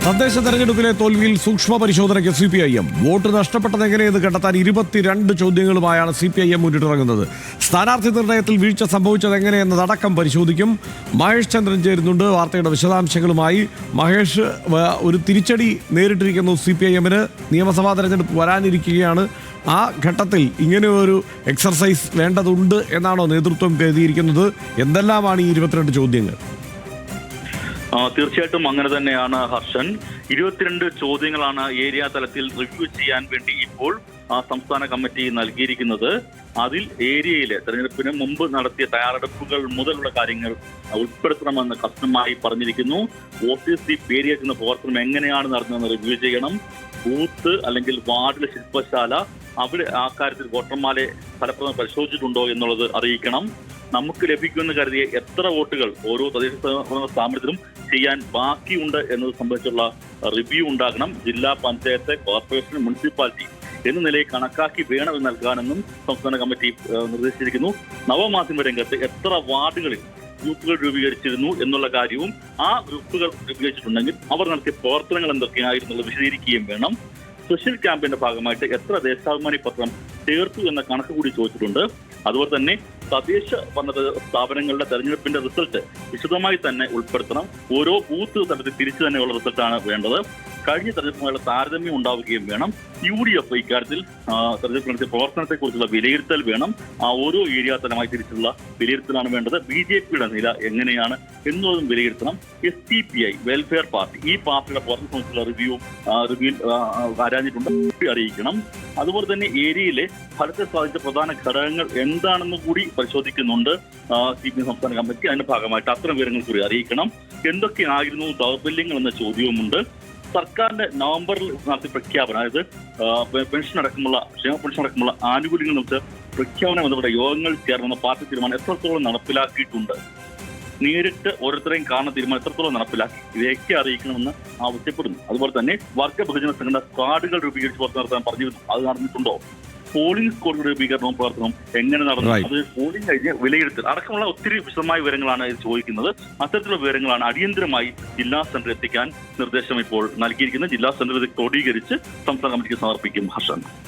തദ്ദേശ തെരഞ്ഞെടുപ്പിലെ തോൽവിയിൽ സൂക്ഷ്മ പരിശോധനയ്ക്ക് CPIM. വോട്ട് നഷ്ടപ്പെട്ടതെങ്ങനെയെന്ന് കണ്ടെത്താൻ 22 ചോദ്യങ്ങളുമായാണ് CPIM മുന്നിട്ടിറങ്ങുന്നത്. സ്ഥാനാർത്ഥി നിർണയത്തിൽ വീഴ്ച സംഭവിച്ചതെങ്ങനെയെന്നതടക്കം പരിശോധിക്കും. മഹേഷ് ചന്ദ്രൻ ചേരുന്നുണ്ട് വാർത്തയുടെ വിശദാംശങ്ങളുമായി. മഹേഷ്, ഒരു തിരിച്ചടി നേരിട്ടിരിക്കുന്നു CPIMന്. നിയമസഭാ തെരഞ്ഞെടുപ്പ് വരാനിരിക്കുകയാണ്. ആ ഘട്ടത്തിൽ ഇങ്ങനെ ഒരു എക്സർസൈസ് വേണ്ടതുണ്ട് എന്നാണോ നേതൃത്വം കരുതിയിരിക്കുന്നത്? എന്തെല്ലാമാണ് ഈ 22 ചോദ്യങ്ങൾ? തീർച്ചയായിട്ടും അങ്ങനെ തന്നെയാണ് ഹർഷൻ. 22 ചോദ്യങ്ങളാണ് ഏരിയ തലത്തിൽ റിവ്യൂ ചെയ്യാൻ വേണ്ടി ഇപ്പോൾ സംസ്ഥാന കമ്മിറ്റി നൽകിയിരിക്കുന്നത്. അതിൽ ഏരിയയിലെ തെരഞ്ഞെടുപ്പിന് മുമ്പ് നടത്തിയ തയ്യാറെടുപ്പുകൾ മുതലുള്ള കാര്യങ്ങൾ ഉൾപ്പെടുത്തണമെന്ന് കർശനമായി പറഞ്ഞിരിക്കുന്നു. വോട്ടേഴ്സ് ഏരിയ എന്ന പ്രവർത്തനം എങ്ങനെയാണ് നടന്നതെന്ന് റിവ്യൂ ചെയ്യണം. ബൂത്ത് അല്ലെങ്കിൽ വാർഡിലെ ശില്പശാല അവിടെ ആ കാര്യത്തിൽ വോട്ടർമാരെ ഫലപ്രദം പരിശോധിച്ചിട്ടുണ്ടോ എന്നുള്ളത് അറിയിക്കണം. നമുക്ക് ലഭിക്കുമെന്ന് കരുതിയ എത്ര വോട്ടുകൾ ഓരോ തദ്ദേശ സ്ഥാപനത്തിലും ചെയ്യാൻ ബാക്കിയുണ്ട് എന്നത് സംബന്ധിച്ചുള്ള റിവ്യൂ ഉണ്ടാകണം. ജില്ലാ പഞ്ചായത്ത്, കോർപ്പറേഷൻ, മുനിസിപ്പാലിറ്റി എന്ന നിലയിൽ കണക്കാക്കി വേണമെന്ന് നൽകാനെന്നും സംസ്ഥാന കമ്മിറ്റി നിർദ്ദേശിച്ചിരിക്കുന്നു. നവമാധ്യമ രംഗത്ത് എത്ര വാർഡുകളിൽ ഗ്രൂപ്പുകൾ രൂപീകരിച്ചിരുന്നു എന്നുള്ള കാര്യവും ആ ഗ്രൂപ്പുകൾ രൂപീകരിച്ചിട്ടുണ്ടെങ്കിൽ അവർ നടത്തിയ പ്രവർത്തനങ്ങൾ എന്തൊക്കെയായിരുന്നുള്ളത് വിശദീകരിക്കുകയും വേണം. സ്പെഷ്യൽ ക്യാമ്പയിന്റെ ഭാഗമായിട്ട് എത്ര ദേശാഭിമാനി പത്രം ചേർത്തു എന്ന കണക്ക് കൂടി ചോദിച്ചിട്ടുണ്ട്. അതുപോലെ തന്നെ തദ്ദേശ സ്ഥാപനങ്ങളുടെ തെരഞ്ഞെടുപ്പിന്റെ റിസൾട്ട് വിശദമായി തന്നെ ഉൾപ്പെടുത്തണം. ഓരോ ബൂത്ത് തലത്തിൽ തിരിച്ചു തന്നെയുള്ള റിസൾട്ടാണ് വേണ്ടത്. കഴിഞ്ഞ തെരഞ്ഞെടുപ്പുകളുടെ താരതമ്യം ഉണ്ടാവുകയും വേണം. UDF ഇക്കാര്യത്തിൽ തെരഞ്ഞെടുപ്പ് നടത്തിയ പ്രവർത്തനത്തെക്കുറിച്ചുള്ള വിലയിരുത്തൽ വേണം. ആ ഓരോ ഏരിയ തലമായി തിരിച്ചുള്ള വിലയിരുത്തലാണ് വേണ്ടത്. BJPയുടെ നില എങ്ങനെയാണ് എന്നുള്ളതും വിലയിരുത്തണം. SDPI വെൽഫെയർ പാർട്ടി, ഈ പാർട്ടിയുടെ പ്രവർത്തനത്തെക്കുറിച്ചുള്ള റിവ്യൂ ആരാഞ്ഞിട്ടുണ്ട്, അറിയിക്കണം. അതുപോലെ തന്നെ ഏരിയയിലെ ഫലത്തെ സാധിച്ച പ്രധാന ഘടകങ്ങൾ എന്താണെന്ന് കൂടി പരിശോധിക്കുന്നുണ്ട് CPM സംസ്ഥാന കമ്മിറ്റി. അതിന്റെ ഭാഗമായിട്ട് അത്തരം വിവരങ്ങൾ കൂടി അറിയിക്കണം. എന്തൊക്കെയായിരുന്നു ദൗർബല്യങ്ങൾ എന്ന ചോദ്യവുമുണ്ട്. സർക്കാരിന്റെ നവംബറിൽ നടത്തിയ പ്രഖ്യാപനം, അതായത് പെൻഷൻ അടക്കമുള്ള ക്ഷേമ പെൻഷൻ അടക്കമുള്ള ആനുകൂല്യങ്ങൾ നമുക്ക് പ്രഖ്യാപനം ബന്ധപ്പെട്ട യോഗങ്ങൾ ചേർന്ന പാർട്ടി തീരുമാനം എത്രത്തോളം നടപ്പിലാക്കിയിട്ടുണ്ട്, നേരിട്ട് ഓരോരുത്തരെയും കാണുന്ന തീരുമാനം എത്രത്തോളം നടപ്പിലാക്കി, ഇവയൊക്കെ അറിയിക്കണമെന്ന് ആവശ്യപ്പെടുന്നു. അതുപോലെ തന്നെ വർഗ ബഹുജന സംഘടന സ്ക്വാഡുകൾ രൂപീകരിച്ച് പുറത്തു നടത്താൻ പറഞ്ഞിരുന്നു. അത് നടന്നിട്ടുണ്ടോ? പോളിംഗ് സ്ക്വാഡ് രൂപീകരണവും പ്രവർത്തനവും എങ്ങനെ നടന്നു, അത് പോളിംഗ് കഴിഞ്ഞ് വിലയിരുത്തൽ അടക്കമുള്ള ഒത്തിരി വിശദമായ വിവരങ്ങളാണ് ഇത് ചോദിക്കുന്നത്. അത്തരത്തിലുള്ള വിവരങ്ങളാണ് അടിയന്തരമായി ജില്ലാ സെന്ററിൽ എത്തിക്കാൻ നിർദ്ദേശം ഇപ്പോൾ നൽകിയിരിക്കുന്നത്. ജില്ലാ സെന്റർ ഇത് ക്രോഡീകരിച്ച് സംസ്ഥാന കമ്മിറ്റിക്ക് സമർപ്പിക്കും. ഹർഷൻ.